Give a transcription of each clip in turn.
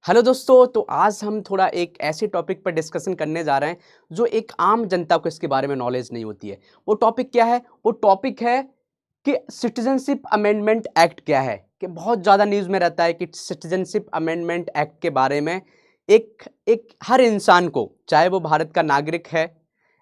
Hello दोस्तों, तो आज हम थोड़ा एक ऐसे टॉपिक पर डिस्कशन करने जा रहे हैं जो एक आम जनता को इसके बारे में नॉलेज नहीं होती है। वो टॉपिक क्या है? वो टॉपिक है कि सिटीजनशिप अमेंडमेंट एक्ट क्या है? कि बहुत ज़्यादा न्यूज़ में रहता है कि सिटीजनशिप अमेंडमेंट एक्ट के बारे में एक एक हर इंसान को, चाहे वो भारत का नागरिक है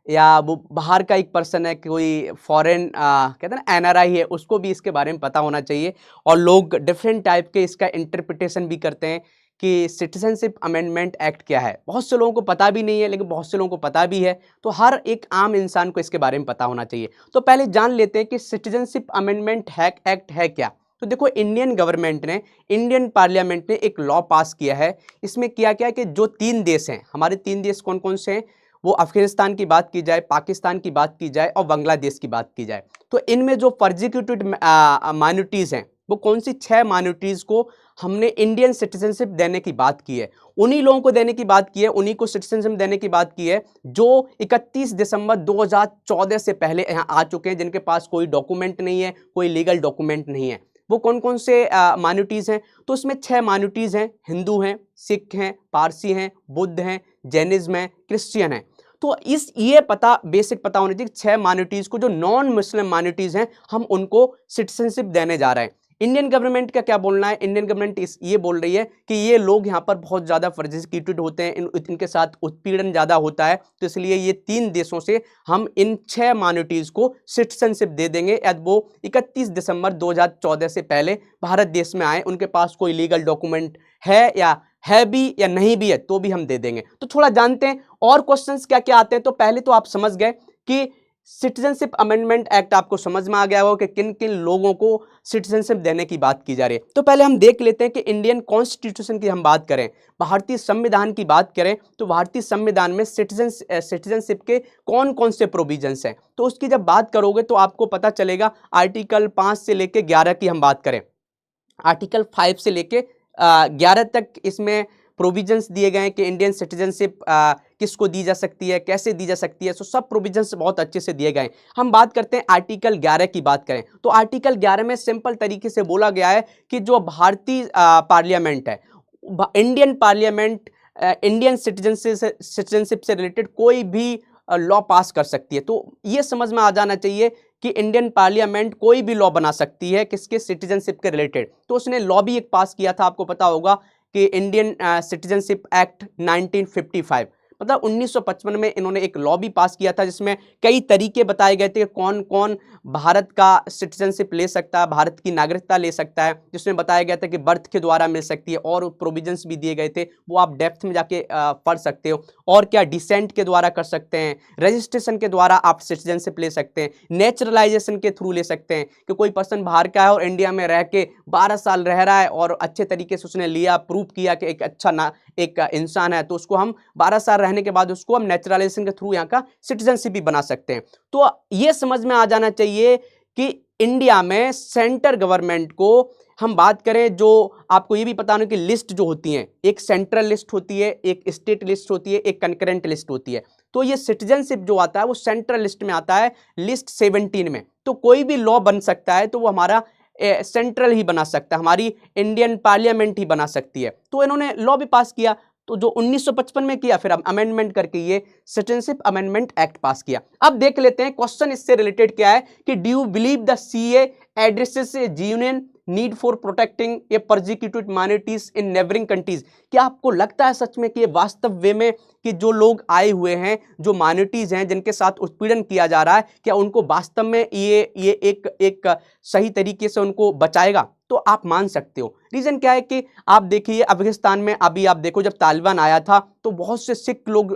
या वो बाहर का एक पर्सन है, कोई फॉरेन कहते हैं ना एनआरआई है, उसको भी इसके बारे में पता होना चाहिए। और लोग डिफरेंट टाइप के इसका इंटरप्रिटेशन भी करते हैं कि सिटीजनशिप अमेंडमेंट एक्ट क्या है। बहुत से लोगों को पता भी नहीं है, लेकिन बहुत से लोगों को पता भी है। तो हर एक आम इंसान को इसके बारे में पता होना चाहिए। तो पहले जान लेते हैं कि सिटीजनशिप अमेंडमेंट एक्ट है क्या। तो देखो, इंडियन गवर्नमेंट ने, इंडियन पार्लियामेंट ने एक लॉ पास किया है। इसमें किया क्या है कि जो 3 देश हैं, हमारे 3 देश कौन कौन से हैं, वो अफगानिस्तान की बात की जाए, पाकिस्तान की बात की जाए और बांग्लादेश की बात की जाए, तो इनमें जो परसिक्यूटेड माइनॉरिटीज़ हैं, वो कौन सी 6 माइनॉरिटीज़ को हमने इंडियन सिटीजनशिप देने की बात की है। उन्हीं लोगों को देने की बात की है, उन्हीं को सिटीजनशिप देने की बात की है जो 31 दिसंबर 2014 से पहले यहाँ आ चुके हैं, जिनके पास कोई डॉक्यूमेंट नहीं है, कोई लीगल डॉक्यूमेंट नहीं है। वो कौन कौन से माइनॉरिटीज़ हैं? तो उसमें 6 माइनॉरिटीज़ हैं। हिंदू हैं, सिख हैं, पारसी हैं, बुद्ध हैं, जैनिज्म है, क्रिश्चियन है। तो इस ये पता, बेसिक पता होनी चाहिए, 6 माइनॉरिटीज़ को, जो नॉन मुस्लिम माइनॉरिटीज़ हैं, हम उनको सिटीजनशिप देने जा रहे हैं। इंडियन गवर्नमेंट का क्या बोलना है? इंडियन गवर्नमेंट ये बोल रही है कि ये लोग यहाँ पर बहुत ज़्यादा परसिक्यूटेड होते हैं, इनके साथ उत्पीड़न ज़्यादा होता है, तो इसलिए ये 3 देशों से हम इन 6 माइनॉरिटीज़ को सिटीजनशिप दे देंगे यदि वो 31 दिसंबर 2014 से पहले भारत देश में आए, उनके पास कोई लीगल डॉक्यूमेंट है भी या नहीं भी है, तो भी हम दे देंगे। तो थोड़ा जानते हैं और क्वेश्चंस क्या क्या आते हैं। तो पहले तो आप समझ गए कि सिटीजनशिप अमेंडमेंट एक्ट, आपको समझ में आ गया होगा कि किन किन लोगों को सिटीजनशिप देने की बात की जा रही है। तो पहले हम देख लेते हैं कि इंडियन कॉन्स्टिट्यूशन की हम बात करें, भारतीय संविधान की बात करें, तो भारतीय संविधान में सिटीजनशिप के कौन कौन से प्रोविजंस हैं। तो उसकी जब बात करोगे तो आपको पता चलेगा, आर्टिकल 5 से लेकर 11 की हम बात करें, आर्टिकल 5 से लेके 11 तक इसमें प्रोविजंस दिए गए हैं कि इंडियन सिटीजनशिप किसको दी जा सकती है, कैसे दी जा सकती है। सो सब प्रोविजंस बहुत अच्छे से दिए गए हैं। हम बात करते हैं आर्टिकल 11 की बात करें, तो आर्टिकल 11 में सिंपल तरीके से बोला गया है कि जो भारतीय पार्लियामेंट है, इंडियन पार्लियामेंट इंडियन सिटीजनशिप से रिलेटेड कोई भी लॉ पास कर सकती है। तो ये समझ में आ जाना चाहिए कि इंडियन पार्लियामेंट कोई भी लॉ बना सकती है किसके, सिटीजनशिप के रिलेटेड। तो उसने लॉ भी एक पास किया था, आपको पता होगा कि इंडियन सिटीजनशिप एक्ट 1955, मतलब 1955 में इन्होंने एक लॉ भी पास किया था, जिसमें कई तरीके बताए गए थे कि कौन कौन भारत का सिटीजनशिप ले सकता है, भारत की नागरिकता ले सकता है। जिसमें बताया गया था कि बर्थ के द्वारा मिल सकती है, और प्रोविजंस भी दिए गए थे, वो आप डेप्थ में जाके पढ़ सकते हो। और क्या, डिसेंट के द्वारा कर सकते हैं, रजिस्ट्रेशन के द्वारा आप सिटीजनशिप ले सकते हैं, नेचुरलाइजेशन के थ्रू ले सकते हैं कि कोई पर्सन बाहर का है और इंडिया में रह के 12 साल रह रहा है और अच्छे तरीके से उसने लिया, प्रूव किया कि एक अच्छा एक इंसान है, तो उसको हम 12 साल रहने के बाद उसको हम नेचुरलाइजेशन के थ्रू यहाँ का सिटीजनशिप भी बना सकते हैं। तो ये समझ में आ जाना चाहिए कि इंडिया में सेंट्रल गवर्नमेंट को हम बात करें, जो आपको ये भी पता होना कि लिस्ट जो होती है, एक सेंट्रल लिस्ट होती है, एक स्टेट लिस्ट होती है, एक कंकरेंट लिस्ट होती है। तो ये सिटीजनशिप जो आता है वो सेंट्रल लिस्ट में आता है, लिस्ट 17 में। तो कोई भी लॉ बन सकता है तो वो हमारा सेंट्रल ही बना सकता है, हमारी इंडियन पार्लियामेंट ही बना सकती है। तो इन्होंने लॉ भी पास किया, तो जो 1955 में किया, फिर अमेंडमेंट करके ये सिटीजनशिप अमेंडमेंट एक्ट पास किया। अब देख लेते हैं क्वेश्चन इससे रिलेटेड क्या है कि do you believe the CA addresses A genuine need for protecting A persecuted minorities in neighbouring countries. क्या आपको लगता है सच में कि ये वास्तव वे में कि जो लोग आए हुए हैं, जो माइनॉरिटीज हैं, जिनके साथ उत्पीड़न किया जा रहा है, क्या उनको वास्तव में ये एक सही तरीके से उनको बचाएगा? तो आप मान सकते हो। रीजन क्या है कि आप देखिए, अफगानिस्तान में अभी आप देखो, जब तालिबान आया था तो बहुत से सिख लोग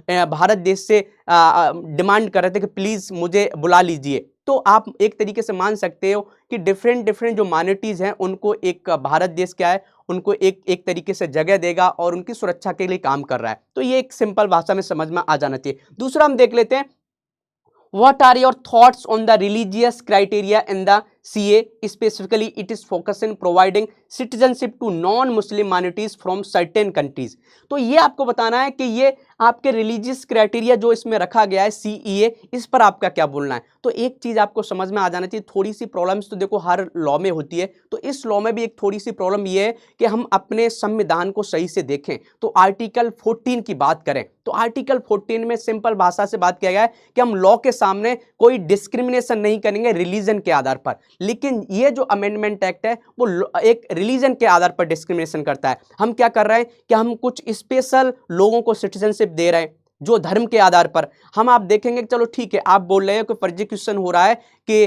भारत देश से डिमांड कर रहे थे कि प्लीज मुझे बुला लीजिए। तो आप एक तरीके से मान सकते हो कि डिफरेंट डिफरेंट जो माइनॉरिटीज हैं, उनको एक भारत देश क्या है, उनको एक तरीके से जगह देगा और उनकी सुरक्षा के लिए काम कर रहा है। तो ये एक सिंपल भाषा में समझ में आ जाना चाहिए। दूसरा हम देख लेते हैं, what are your thoughts on the religious criteria in the CA? Specifically, it is focused in providing citizenship to non Muslim minorities from certain countries. तो ये आपको बताना है कि ये आपके रिलीजियस क्राइटेरिया जो इसमें रखा गया है CEA, इस पर आपका क्या बोलना है। तो एक चीज आपको समझ में आ जाना चाहिए, थोड़ी सी प्रॉब्लम्स तो देखो हर लॉ में होती है, तो इस लॉ में भी एक थोड़ी सी प्रॉब्लम ये है कि हम अपने संविधान को सही से देखें। तो आर्टिकल 14 की बात करें तो आर्टिकल 14 में सिंपल भाषा से बात किया गया है कि हम लॉ के सामने कोई डिस्क्रिमिनेशन नहीं करेंगे रिलीजन के आधार पर। लेकिन ये जो अमेंडमेंट एक्ट है वो एक रिलीजन के आधार पर डिस्क्रिमिनेशन करता है। हम क्या कर रहे हैं कि हम कुछ स्पेशल लोगों को सिटीजनशिप दे रहे हैं जो धर्म के आधार पर। हम आप देखेंगे चलो ठीक है, आप बोल रहे हो कि परसिक्यूशन हो रहा है कि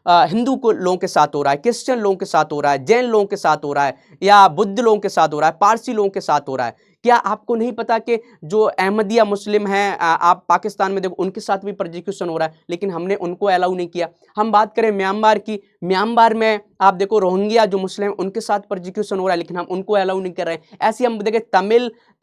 हिंदू को लोगों के साथ हो रहा है, क्रिश्चियन लोगों के साथ हो रहा है, जैन लोगों के साथ हो रहा है, या बुद्ध लोगों के साथ हो रहा है, पारसी लोगों के साथ हो रहा है। क्या आपको नहीं पता कि जो अहमदिया मुस्लिम हैं आप पाकिस्तान में देखो उनके साथ भी परसिक्यूशन हो रहा है, लेकिन हमने उनको अलाउ नहीं किया। हम बात करें म्यांमार की, म्यांमार में आप देखो रोहिंग्या जो मुस्लिम उनके साथ परसिक्यूशन हो रहा है, लेकिन हम उनको अलाउ नहीं कर रहे हैं। ऐसे हम देखें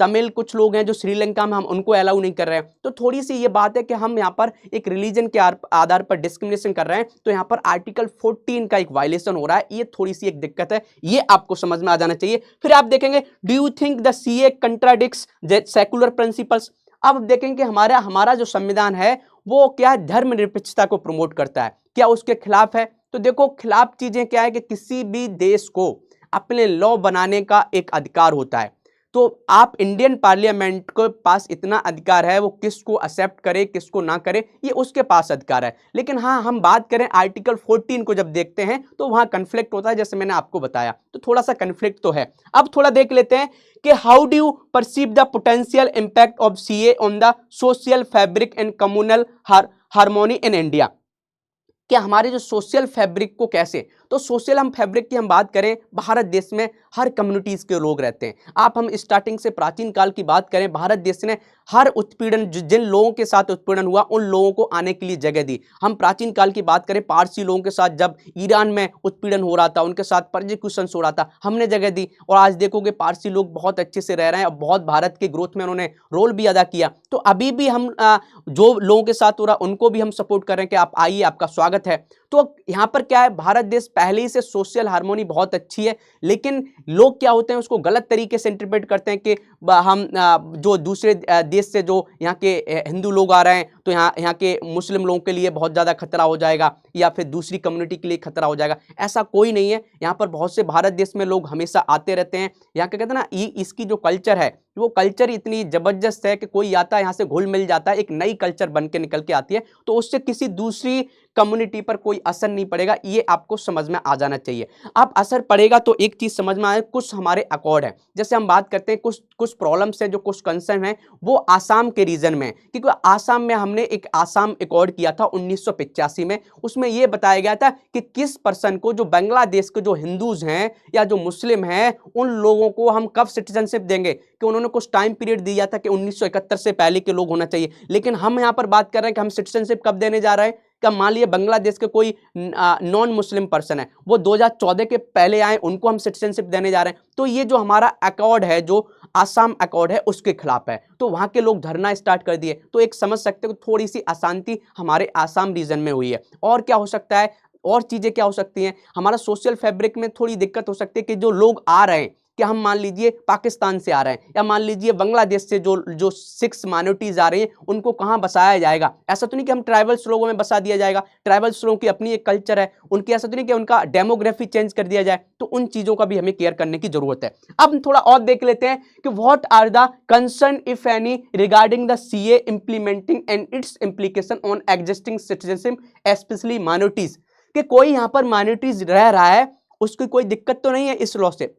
तमिल कुछ लोग हैं जो श्रीलंका में, हम उनको अलाउ नहीं कर रहे हैं। तो थोड़ी सी ये बात है कि हम यहाँ पर एक रिलीजन के आधार पर डिस्क्रिमिनेशन कर रहे हैं, तो यहाँ पर आर्टिकल 14 का एक वायलेशन हो रहा है। ये थोड़ी सी एक दिक्कत है, ये आपको समझ में आ जाना चाहिए। फिर आप देखेंगे do you think the CA contradicts secular principles. अब देखेंगे हमारा जो संविधान है वो क्या है, धर्मनिरपेक्षता को प्रमोट करता है, क्या उसके खिलाफ है। तो देखो खिलाफ चीजें क्या है कि किसी भी देश को अपने लॉ बनाने का एक अधिकार होता है। तो आप इंडियन पार्लियामेंट के पास इतना अधिकार है, वो किसको एक्सेप्ट करे किसको ना करे ये उसके पास अधिकार है। लेकिन हाँ, हम बात करें आर्टिकल 14 को जब देखते हैं तो वहां कन्फ्लिक्ट होता है, जैसे मैंने आपको बताया, तो थोड़ा सा कन्फ्लिक्ट तो है। अब थोड़ा देख लेते हैं कि how do you perceive the potential impact of CA on the social fabric and communal harmony in India. कि हमारे जो सोशल फैब्रिक को कैसे, तो सोशल हम फैब्रिक की हम बात करें, भारत देश में हर कम्युनिटीज के लोग रहते हैं। आप हम स्टार्टिंग से प्राचीन काल की बात करें, भारत देश ने हर उत्पीड़न जिन लोगों के साथ उत्पीड़न हुआ उन लोगों को आने के लिए जगह दी। हम प्राचीन काल की बात करें, पारसी लोगों के साथ जब ईरान में उत्पीड़न हो रहा था, उनके साथ परसिक्यूशन हो रहा था, हमने जगह दी। और आज देखोगे पारसी लोग बहुत अच्छे से रह रहे हैं और बहुत भारत के ग्रोथ में उन्होंने रोल भी अदा किया। तो अभी भी हम जो लोगों के साथ हो रहा उनको भी हम सपोर्ट कर रहे हैं कि आप आइए, आपका स्वागत है। तो यहाँ पर क्या है, भारत देश पहले ही से सोशल हार्मोनी बहुत अच्छी है, लेकिन लोग क्या होते हैं उसको गलत तरीके से इंटरप्रेट करते हैं कि हम जो दूसरे देश से जो यहाँ के हिंदू लोग आ रहे हैं तो यहाँ के मुस्लिम लोगों के लिए बहुत ज़्यादा खतरा हो जाएगा या फिर दूसरी कम्युनिटी के लिए खतरा हो जाएगा। ऐसा कोई नहीं है। यहाँ पर बहुत से भारत देश में लोग हमेशा आते रहते हैं। यहाँ क्या कहते हैं ना, इसकी जो कल्चर है वो कल्चर इतनी जबरदस्त है कि कोई आता है यहाँ से घुल मिल जाता है, एक नई कल्चर बन के निकल के आती है, तो उससे किसी दूसरी कम्युनिटी पर कोई असर नहीं पड़ेगा। ये आपको समझ में आ जाना चाहिए। अब असर पड़ेगा तो एक चीज समझ में आए, कुछ हमारे अकॉर्ड है, जैसे हम बात करते हैं कुछ प्रॉब्लम्स है, जो कुछ कंसर्न है वो आसाम के रीजन में, क्योंकि आसाम में हमने एक आसाम अकॉर्ड किया था 1985 में। उसमें यह बताया गया था कि किस पर्सन को, जो बांग्लादेश के जो हिंदूज हैं या जो मुस्लिम हैं, उन लोगों को हम कब सिटीजनशिप देंगे, कि उन्होंने कुछ टाइम पीरियड दिया था कि 1971 से पहले के लोग होना चाहिए। लेकिन हम यहां पर बात कर रहे हैं कि हम सिटीजनशिप कब देने जा रहे हैं। क्या मान लिया बांग्लादेश के कोई नॉन मुस्लिम पर्सन है, वो 2014 के पहले आए, उनको हम सिटीजनशिप देने जा रहे हैं, तो ये जो हमारा अकॉर्ड है, जो आसाम अकॉर्ड है, उसके खिलाफ है। तो वहां के लोग धरना स्टार्ट कर दिए। तो एक समझ सकते हो थोड़ी सी अशांति हमारे आसाम रीजन में हुई है। और क्या हो सकता है, और चीजें क्या हो सकती हैं, हमारा सोशल फैब्रिक में थोड़ी दिक्कत हो सकती है कि जो लोग आ रहे हैं, कि हम मान लीजिए पाकिस्तान से आ रहे हैं या मान लीजिए बांग्लादेश से जो 6 माइनॉरिटीज आ रही हैं, उनको कहां बसाया जाएगा। ऐसा तो नहीं कि हम ट्राइबल्स लोगों में बसा दिया जाएगा, ट्राइबल्स लोगों की अपनी एक कल्चर है उनकी, ऐसा तो नहीं कि उनका डेमोग्राफी चेंज कर दिया जाए। तो उन चीजों का भी हमें केयर करने की जरूरत है। अब हम थोड़ा और देख लेते हैं कि what are the concern if any regarding the CA implementing and its implication on existing citizenship specially minorities. कि कोई यहां पर माइनॉरिटीज रह रहा है, उसकी कोई दिक्कत तो नहीं है इस लॉ से।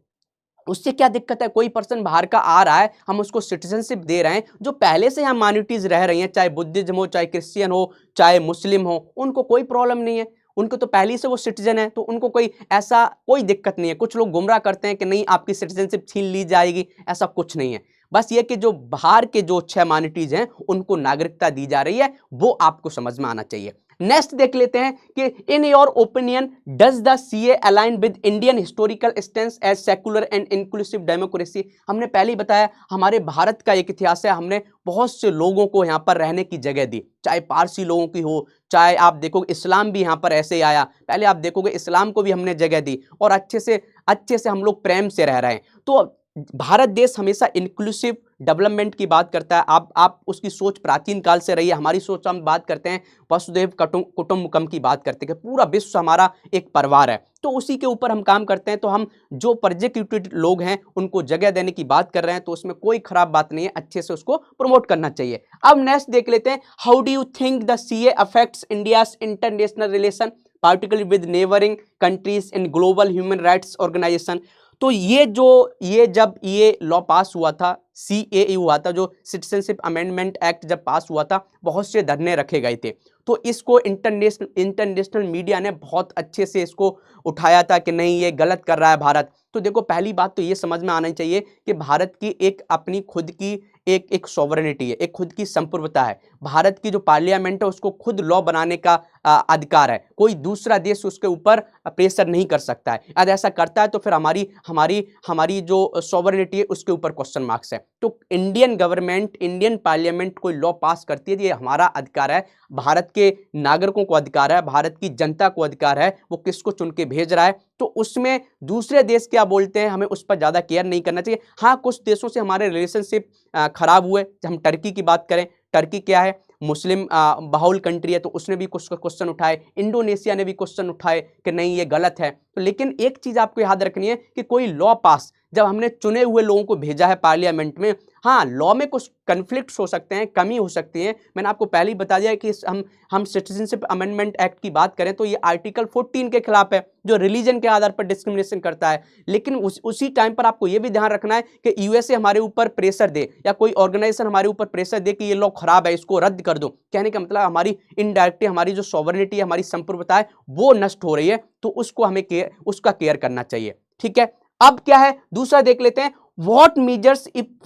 उससे क्या दिक्कत है, कोई पर्सन बाहर का आ रहा है, हम उसको सिटीजनशिप दे रहे हैं, जो पहले से यहाँ माइनॉरिटीज रह रही हैं, चाहे बुद्धिज्म हो, चाहे क्रिश्चियन हो, चाहे मुस्लिम हो, उनको कोई प्रॉब्लम नहीं है। उनको तो पहले से वो सिटीजन है, तो उनको कोई ऐसा कोई दिक्कत नहीं है। कुछ लोग गुमराह करते हैं कि नहीं आपकी सिटीजनशिप छीन ली जाएगी, ऐसा कुछ नहीं है। बस ये कि जो बाहर के जो 6 माइनॉरिटीज हैं उनको नागरिकता दी जा रही है, वो आपको समझ में आना चाहिए। नेक्स्ट देख लेते हैं कि in your opinion does the CA align with Indian historical stance as secular and inclusive democracy. हमने पहले ही बताया हमारे भारत का एक इतिहास है, हमने बहुत से लोगों को यहाँ पर रहने की जगह दी, चाहे पारसी लोगों की हो, चाहे आप देखोगे इस्लाम भी यहाँ पर ऐसे आया, पहले आप देखोगे इस्लाम को भी हमने जगह दी और अच्छे से अच्छे से हम लोग प्रेम से रह रहे हैं। तो भारत देश हमेशा इंक्लूसिव डेवलपमेंट की बात करता है। आप उसकी सोच प्राचीन काल से रही है। हमारी सोच हम बात करते हैं वसुधैव कुटुंबकम की बात करते हैं कि पूरा विश्व हमारा एक परिवार है, तो उसी के ऊपर हम काम करते हैं। तो हम जो प्रोजिक्यूटेड लोग हैं उनको जगह देने की बात कर रहे हैं, तो उसमें कोई खराब बात नहीं है, अच्छे से उसको प्रमोट करना चाहिए। अब नेक्स्ट देख लेते हैं, how do you think the CA affects India's international relation particularly with neighbouring countries in global human rights organisation. तो ये जब ये लॉ पास हुआ था, सीएए हुआ था, जो सिटीजनशिप अमेंडमेंट एक्ट जब पास हुआ था, बहुत से धरने रखे गए थे। तो इसको इंटरनेशनल मीडिया ने बहुत अच्छे से इसको उठाया था कि नहीं ये गलत कर रहा है भारत। तो देखो पहली बात तो ये समझ में आना चाहिए कि भारत की एक अपनी खुद की एक सॉवरेनिटी है, एक खुद की संप्रभुता है। भारत की जो पार्लियामेंट है उसको खुद लॉ बनाने का अधिकार है। कोई दूसरा देश उसके ऊपर प्रेशर नहीं कर सकता है। यदि ऐसा करता है तो फिर हमारी हमारी हमारी जो सॉवरेनिटी है उसके ऊपर क्वेश्चन मार्क्स है। तो इंडियन गवर्नमेंट, इंडियन पार्लियामेंट कोई लॉ पास करती है, ये हमारा अधिकार है, भारत के नागरिकों को अधिकार है, भारत की जनता को अधिकार है, वो किसको चुन के भेज रहा है। तो उसमें दूसरे देश क्या बोलते हैं हमें उस पर ज़्यादा केयर नहीं करना चाहिए। हाँ, कुछ देशों से हमारे रिलेशनशिप खराब हुए। हम टर्की की बात करें, टर्की क्या है, मुस्लिम बहुल कंट्री है, तो उसने भी कुछ क्वेश्चन उठाए, इंडोनेशिया ने भी क्वेश्चन उठाए कि नहीं ये गलत है। तो लेकिन एक चीज़ आपको याद रखनी है कि कोई लॉ पास जब हमने चुने हुए लोगों को भेजा है पार्लियामेंट में, हाँ लॉ में कुछ कन्फ्लिक्ट्स हो सकते हैं, कमी हो सकती है। मैंने आपको पहले ही बता दिया कि हम सिटीजनशिप अमेंडमेंट एक्ट की बात करें तो ये आर्टिकल 14 के खिलाफ है, जो रिलीजन के आधार पर डिस्क्रिमिनेशन करता है। लेकिन उसी टाइम पर आपको ये भी ध्यान रखना है कि यूएसए हमारे ऊपर प्रेशर दे या कोई ऑर्गेनाइजेशन हमारे ऊपर प्रेशर दे कि ये लॉ खराब है, इसको रद्द कर दो। कहने का मतलब हमारी इनडायरेक्टली हमारी जो सॉवरेनिटी है, हमारी संप्रभुता है, वो नष्ट हो रही है, तो उसको हमें उसका केयर करना चाहिए। ठीक है, अब क्या है दूसरा देख लेते हैं, what measures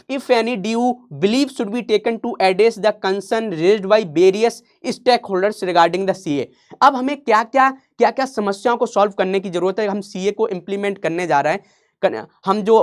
if any do you believe should be taken to address the concern raised by various stakeholders regarding the CA। अब हमें क्या क्या समस्याओं को सॉल्व करने की जरूरत है। हम सीए को इंप्लीमेंट करने जा रहे हैं, हम जो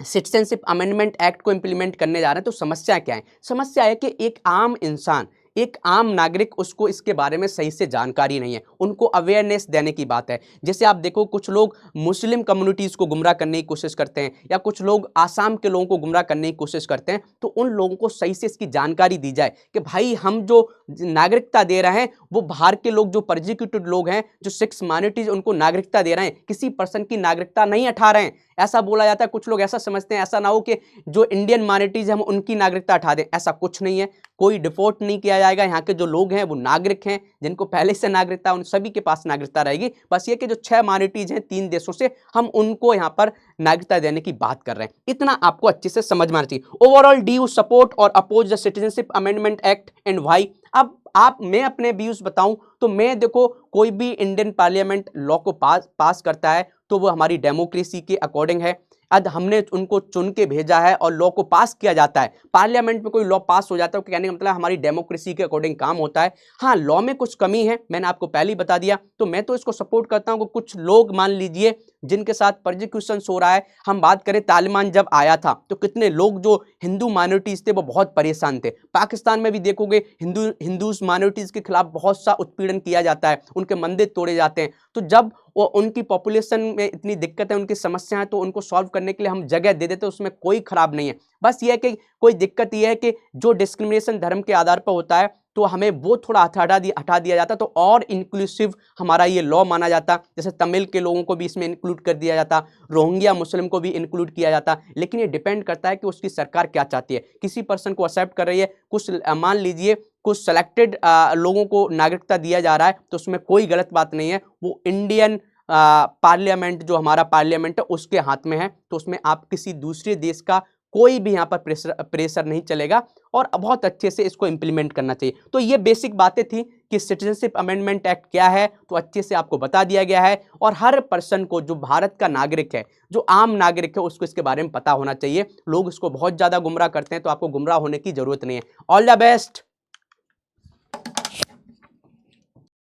सिटीजनशिप अमेंडमेंट एक्ट को इंप्लीमेंट करने जा रहे हैं, तो समस्या क्या है? समस्या है कि एक आम इंसान, एक आम नागरिक, उसको इसके बारे में सही से जानकारी नहीं है, उनको अवेयरनेस देने की बात है। जैसे आप देखो कुछ लोग मुस्लिम कम्युनिटीज़ को गुमराह करने की कोशिश करते हैं, या कुछ लोग आसाम के लोगों को गुमराह करने की कोशिश करते हैं, तो उन लोगों को सही से इसकी जानकारी दी जाए कि भाई हम जो नागरिकता दे रहे हैं वो बाहर के लोग, जो परसिक्यूटेड लोग हैं, जो सिक्स माइनॉरिटीज, उनको नागरिकता दे रहे हैं, किसी पर्सन की नागरिकता नहीं हटा रहे हैं। ऐसा बोला जाता है, कुछ लोग ऐसा समझते हैं, ऐसा ना हो कि जो इंडियन माइनॉरिटीज हम उनकी नागरिकता हटा दें, ऐसा कुछ नहीं है। कोई डिफॉल्ट नहीं किया जाएगा। यहाँ के जो लोग हैं वो नागरिक हैं, जिनको पहले से नागरिकता, उन सभी के पास नागरिकता रहेगी। बस ये कि जो 6 माइनॉरिटीज हैं 3 देशों से, हम उनको यहाँ पर नागरिकता देने की बात कर रहे हैं। इतना आपको अच्छे से समझ में आना चाहिए। ओवरऑल डू यू सपोर्ट और oppose the citizenship amendment act and why? अब मैं अपने व्यूज बताऊं तो मैं, देखो कोई भी इंडियन पार्लियामेंट लॉ को पास करता है तो वो हमारी डेमोक्रेसी के अकॉर्डिंग है। अब हमने उनको चुन के भेजा है और लॉ को पास किया जाता है, पार्लियामेंट में कोई लॉ पास हो जाता है, कहने का मतलब हमारी डेमोक्रेसी के अकॉर्डिंग काम होता है। हाँ, लॉ में कुछ कमी है, मैंने आपको पहले ही बता दिया, तो मैं तो इसको सपोर्ट करता हूँ कि कुछ लोग मान लीजिए जिनके साथ परसिक्यूशन हो रहा है। हम बात करें तालिबान जब आया था तो कितने लोग जो हिंदू माइनॉरिटीज थे वो बहुत परेशान थे। पाकिस्तान में भी देखोगे हिंदूज माइनॉरिटीज के खिलाफ बहुत सा उत्पीड़न किया जाता है, उनके मंदिर तोड़े जाते हैं। तो जब वो उनकी पॉपुलेशन में इतनी दिक्कत है, उनकी समस्या है, तो उनको सॉल्व करने के लिए हम जगह दे देते हैं, उसमें कोई खराब नहीं है। बस ये है कि कोई दिक्कत ये है कि जो डिस्क्रिमिनेशन धर्म के आधार पर होता है तो हमें वो थोड़ा हटा दिया जाता, तो और इंक्लूसिव हमारा ये लॉ माना जाता। जैसे तमिल के लोगों को भी इसमें इंक्लूड कर दिया जाता, रोहिंग्या मुस्लिम को भी इंक्लूड किया जाता। लेकिन ये डिपेंड करता है कि उसकी सरकार क्या चाहती है। किसी पर्सन को एक्सेप्ट कर रही है, कुछ मान लीजिए कुछ सेलेक्टेड लोगों को नागरिकता दिया जा रहा है, तो उसमें कोई गलत बात नहीं है। वो इंडियन पार्लियामेंट, जो हमारा पार्लियामेंट है, उसके हाथ में है, तो उसमें आप किसी दूसरे देश का कोई भी यहाँ पर प्रेशर नहीं चलेगा, और बहुत अच्छे से इसको इंप्लीमेंट करना चाहिए। तो ये बेसिक बातें थी कि सिटीजनशिप अमेंडमेंट एक्ट क्या है, तो अच्छे से आपको बता दिया गया है। और हर पर्सन को, जो भारत का नागरिक है, जो आम नागरिक है, उसको इसके बारे में पता होना चाहिए। लोग इसको बहुत ज़्यादा गुमराह करते हैं, तो आपको गुमराह होने की जरूरत नहीं है। All the best.